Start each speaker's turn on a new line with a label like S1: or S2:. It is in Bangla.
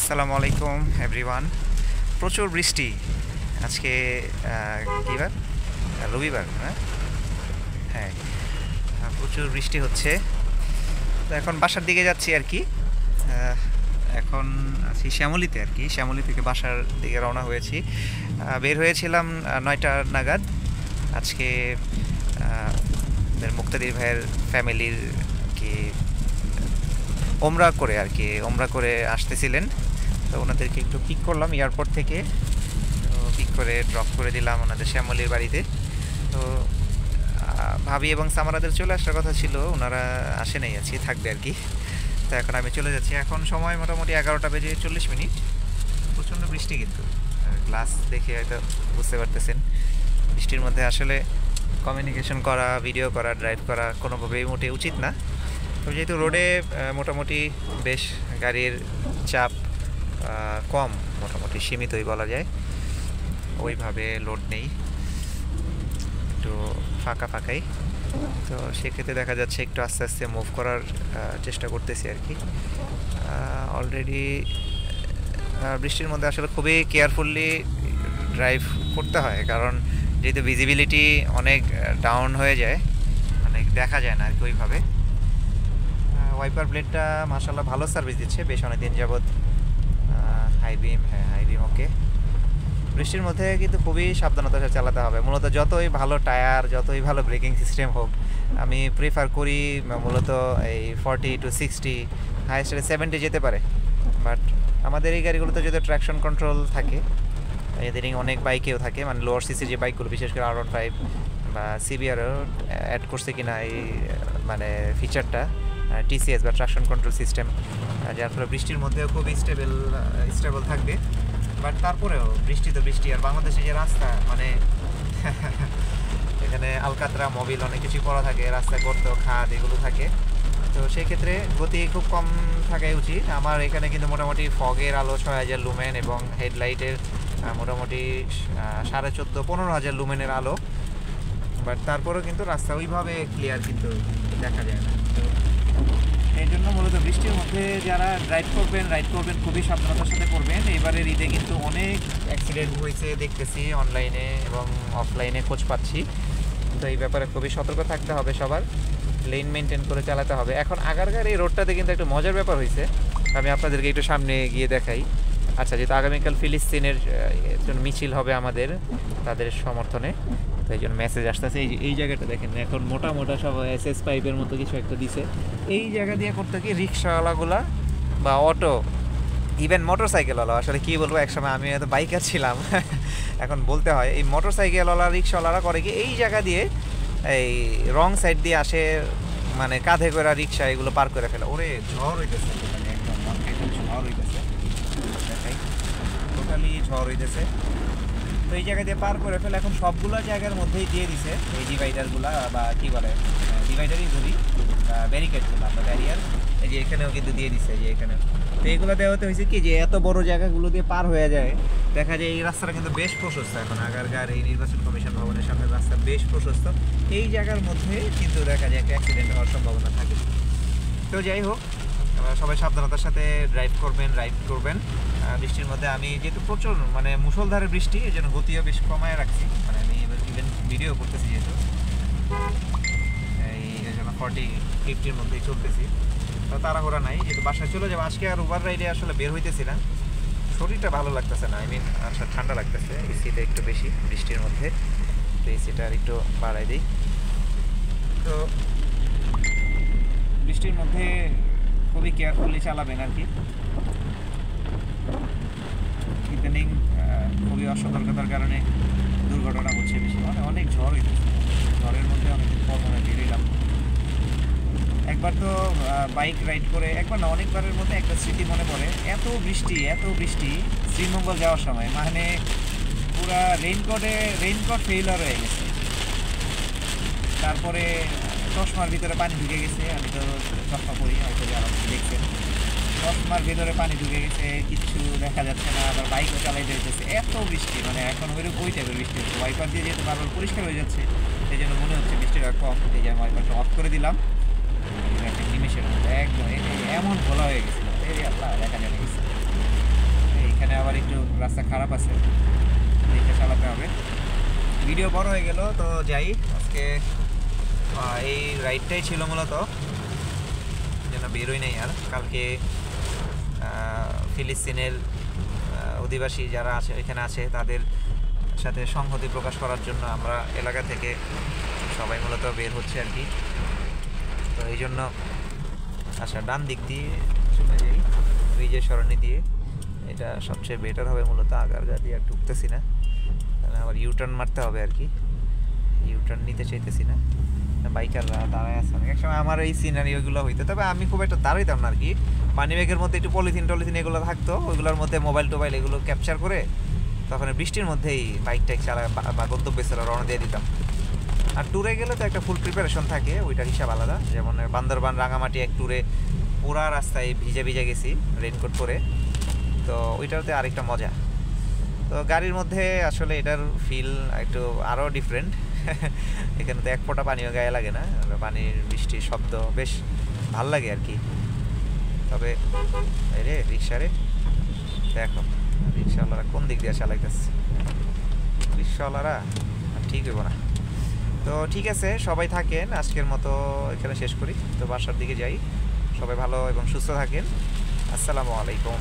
S1: আসসালামু আলাইকুম এভরিওয়ান। প্রচুর বৃষ্টি আজকে। কী বার? রবিবার। হ্যাঁ হ্যাঁ, প্রচুর বৃষ্টি হচ্ছে। তো এখন বাসার দিকে যাচ্ছি আর কি। এখন আছি শ্যামলীতে আর কি। শ্যামলী থেকে বাসার দিকে রওনা হয়েছি। বের হয়েছিলাম 9টা নাগাদ। আজকে মুক্তাদির ভাইয়ের ফ্যামিলির কি ওমরা করে আর কি, ওমরা করে আসতেছিলেন। তো ওনাদেরকে একটু পিক করলাম এয়ারপোর্ট থেকে। তো পিক করে ড্রপ করে দিলাম ওনাদের শ্যামলীর বাড়িতে। তো ভাবি এবং সামারাদের চলে আসার কথা ছিল, ওনারা আসে নাই, আছি থাকবে আর কি। তো এখন আমি চলে যাচ্ছি। এখন সময় মোটামুটি 11টা বেজে 40 মিনিট। প্রচণ্ড বৃষ্টি, কিন্তু গ্লাস দেখে হয়তো বুঝতে পারতেছেন বৃষ্টির মধ্যে আসলে কমিউনিকেশন করা, ভিডিও করা, ড্রাইভ করা কোনোভাবেই মোটে উচিত না। তো যেহেতু রোডে মোটামুটি বেশ গাড়ির চাপ কম, মোটামুটি সীমিতই বলা যায়, ওইভাবে লোড নেই, একটু ফাঁকা ফাঁকাই। তো সেক্ষেত্রে দেখা যাচ্ছে একটু আস্তে আস্তে মুভ করার চেষ্টা করতেছি আর কি। অলরেডি বৃষ্টির মধ্যে আসলে খুবই কেয়ারফুলি ড্রাইভ করতে হয়, কারণ যেহেতু ভিজিবিলিটি অনেক ডাউন হয়ে যায়, অনেক দেখা যায় না আর কি ওইভাবে। ওয়াইপার ব্লেডটা মাশাআল্লাহ ভালো সার্ভিস দিচ্ছে বেশ অনেক দিন যাবৎ। হাই বিম, হ্যাঁ হাই বিম ওকে। বৃষ্টির মধ্যে কিন্তু খুবই সাবধানতার সাথে চালাতে হবে। মূলত যতই ভালো টায়ার, যতই ভালো ব্রেকিং সিস্টেম হোক, আমি প্রিফার করি মূলত এই 40 to 60, হাইস্ট 70 যেতে পারে। বাট আমাদের এই গাড়িগুলোতে যদি ট্র্যাকশন কন্ট্রোল থাকে, এদের অনেক বাইকেও থাকে, মানে লোয়ার সিসির যে বাইকগুলো, বিশেষ করে R15 বা সিবিআরও অ্যাড করছে কিনা এই মানে ফিচারটা, টিসিএস বা ট্রাকশন কন্ট্রোল সিস্টেম, যার ফলে বৃষ্টির মধ্যেও খুব স্টেবল থাকবে। বাট তারপরেও বৃষ্টি তো বৃষ্টি, আর বাংলাদেশে যে রাস্তা, মানে এখানে আলকাতরা মোবিল অনেক কিছুই করা থাকে, রাস্তায় গর্ত খাদ এগুলো থাকে। তো সেই ক্ষেত্রে গতি খুব কম থাকাই উচিত। আমার এখানে কিন্তু মোটামুটি ফগের আলো 6000 লুমেন এবং হেডলাইটের মোটামুটি 14,500-15,000 লুমেনের আলো। বাট তারপরেও কিন্তু রাস্তা ওইভাবে ক্লিয়ার কিন্তু দেখা যায় না। তো এই জন্য মূলত বৃষ্টির মধ্যে যারা রাইড করবেন খুবই সাবধানতার সাথে করবেন। এবারের ঈদে কিন্তু অনেক অ্যাক্সিডেন্ট হয়েছে দেখতেছি, অনলাইনে এবং অফলাইনে খোঁজ পাচ্ছি। তো এই ব্যাপারে খুবই সতর্ক থাকতে হবে সবার, লেন মেনটেন করে চালাতে হবে। এখন আগারগার এই রোডটাতে কিন্তু একটা মজার ব্যাপার হয়েছে, আমি আপনাদেরকে একটু সামনে গিয়ে দেখাই। আচ্ছা, যেহেতু আগামীকাল ফিলিস্তিনের জন্য মিছিল হবে আমাদের, তাদের সমর্থনে, তো এই জন্য মেসেজ আসতেছে। এই জায়গাটা দেখেন, এখন মোটা মোটা সব SS পাইপের মতো কিছু একটা দিছে। এই জায়গা দিয়ে করতে কি রিক্সাওয়ালাগুলা বা অটো, ইভেন মোটর সাইকেলওয়ালা, আসলে কী বলবো, একসময় আমি হয়তো বাইকার ছিলাম এখন বলতে হয়, এই মোটর সাইকেলওয়ালা রিক্সাওয়ালারা করে কি এই জায়গা দিয়ে এই রং সাইড দিয়ে আসে, মানে কাঁধে করে রিক্সা এগুলো পার করে ফেলে। ওরে ঝড় হইতেছে, মানে একদম ঝড় হইতেছে, দেখাই টোটালি ঝড় হইতেছে। তো এই জায়গা দিয়ে পার করে ফেলে। এখন সবগুলো জায়গার মধ্যেই দিয়ে দিছে এই ডিভাইডারগুলা, বা কী বলে ডিভাইডারই ধরি, ব্যারিকেডগুলো বা ব্যারিয়ার। এই যে এখানেও কিন্তু দিয়ে দিছে, যে এখানে। তো এগুলো দেওয়াতে হয়েছে কি, যে এত বড় জায়গাগুলো দিয়ে পার হয়ে যায়, দেখা যায় এই রাস্তাটা কিন্তু বেশ প্রশস্ত। এখন আগারগার এই নির্বাচন কমিশন ভবনের সামনে রাস্তা বেশ প্রশস্ত। এই জায়গার মধ্যে কিন্তু দেখা যায় একটা অ্যাক্সিডেন্ট হওয়ার সম্ভাবনা থাকে। তো যাই হোক, সবাই সাবধানতার সাথে রাইড করবেন বৃষ্টির মধ্যে। আমি যেহেতু প্রচুর মানে মুষলধারে বৃষ্টি, এই জন্য গতিও বেশ কমায় রাখছি, মানে আমি ইভেন ভিডিও করতেছি যেহেতু, এই জন্য 40-50-র মধ্যেই চলতেছি। তো তাড়াহুড়া নাই, যেহেতু বাসায় চলে যাবো আজকে। আর ওভার রাইডে আসলে বের হইতেছি না, শরীরটা ভালো লাগতেছে না, আচ্ছা ঠান্ডা লাগতেছে, এসিটা একটু বেশি বৃষ্টির মধ্যে, তো এসিটা আর একটু বাড়াই দিই। তো বৃষ্টির মধ্যে খুবই কেয়ারফুলি চালাবেন আর কি। ইদানিং খুবই অসতর্কতার কারণে দুর্ঘটনা হচ্ছে বেশি, মানে অনেক ঝড় হইতেছে। ঝড়ের মধ্যে অনেকদিন পর মনে বেরিয়েলাম। একবার তো বাইক রাইড করে, একবার না অনেকবারের মধ্যে একটা স্মৃতি মনে পড়ে। এত বৃষ্টি শ্রীমঙ্গল যাওয়ার সময়, মানে পুরা রেইনকোট ফেইলার হয়ে গেছে। তারপরে চশমার ভিতরে পানি ঢুকে গেছে, আমি তো চশমা পরি, হয়তো যারা দেখছেন, চশমার ভিতরে পানি ঢুকে গেছে, কিচ্ছু দেখা যাচ্ছে না, আবার বাইকও চালাইতে হইতেছে। এত বৃষ্টি, মানে এখন ওই টাইপের বৃষ্টি হচ্ছে। ওয়াইপার দিয়ে যেহেতু বারবার পরিষ্কার হয়ে যাচ্ছে, সেই জন্য মনে হচ্ছে বৃষ্টিটা কম। এই যে আমি ওয়াইপারটা অফ করে দিলাম, নিমেষের মধ্যে একদম এমন ভোলা হয়ে গেছিলো, এই আল্লাহ দেখা যায় গেছে। রাস্তা খারাপ আছে, দেখে চালাতে হবে। ভিডিও বড় হয়ে গেল, তো যাই। আজকে এই রাইডটাই ছিল মূলত, যেন বেরোই নাই আর। কালকে ফিলিস্তিনের অধিবাসী যারা আছে এখানে আছে তাদের সাথে সংহতি প্রকাশ করার জন্য আমরা এলাকা থেকে সবাই মূলত বের হচ্ছে আর কি। তো এই জন্য আচ্ছা ডান দিক দিয়ে চলে যাই, ব্রিজের সরণি দিয়ে, এটা সবচেয়ে বেটার হবে মূলত। আগারগা দিয়ে আর ঢুকতেছি না, তাহলে আবার ইউটার্ন মারতে হবে আর কি। ইউটার্ন নিতে চাইতেছি না, বাইকাররা দাঁড়ায় আছে অনেক সময়। আমার এই সিনারিওগুলো হইতো, তবে আমি খুব একটা দাঁড়াইতাম না আর কি। মানি ব্যাগের মধ্যে একটু পলিথিন টলিথিন এগুলো থাকতো, ওইগুলোর মধ্যে মোবাইল টোবাইল এগুলো ক্যাপচার করে তখন বৃষ্টির মধ্যেই বাইক টাইক চালা বা গন্তব্যে ছাড়া রওনা দিয়ে দিতাম। আর ট্যুরে গেলে তো একটা ফুল প্রিপারেশন থাকে, ওইটার হিসাব আলাদা। যেমন বান্দরবান রাঙামাটি এক ট্যুরে পুরা রাস্তায় ভিজে ভিজে গেছি রেনকোট পরে, তো ওইটাতে আরেকটা মজা। তো গাড়ির মধ্যে আসলে এটার ফিল একটু আরও ডিফারেন্ট। এখানে তো এক ফোঁটা পানিও গায়ে লাগে না, পানির বৃষ্টির শব্দ বেশ ভাল লাগে আর কি। তবে রে রিক্সারে দেখো, রিক্সাওয়ালারা কোন দিক দিয়ে চালাইতেছে, রিক্সাওয়ালারা ঠিক হইব না। তো ঠিক আছে, সবাই থাকেন, আজকের মতো এখানে শেষ করি। তো বাসার দিকে যাই, সবাই ভালো এবং সুস্থ থাকেন। আসসালামু আলাইকুম।